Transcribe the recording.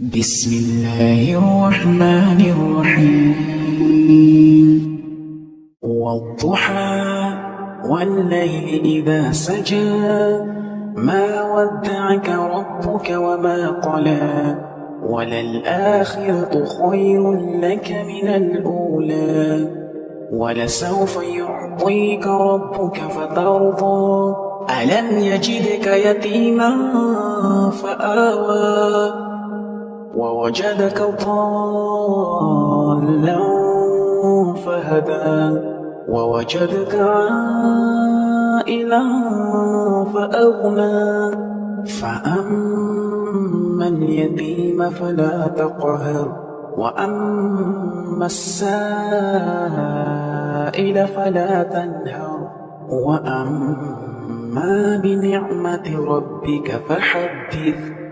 بسم الله الرحمن الرحيم والضحى والليل إذا سجى ما ودعك ربك وما قلى وللآخرة خير لك من الأولى ولسوف يعطيك ربك فترضى ألم يجدك يتيما فآوى ووجدك ضالا فهدى ووجدك عائلا فأغنى فأما اليتيم فلا تقهر وأما السائل فلا تنهر وأما بنعمة ربك فحدث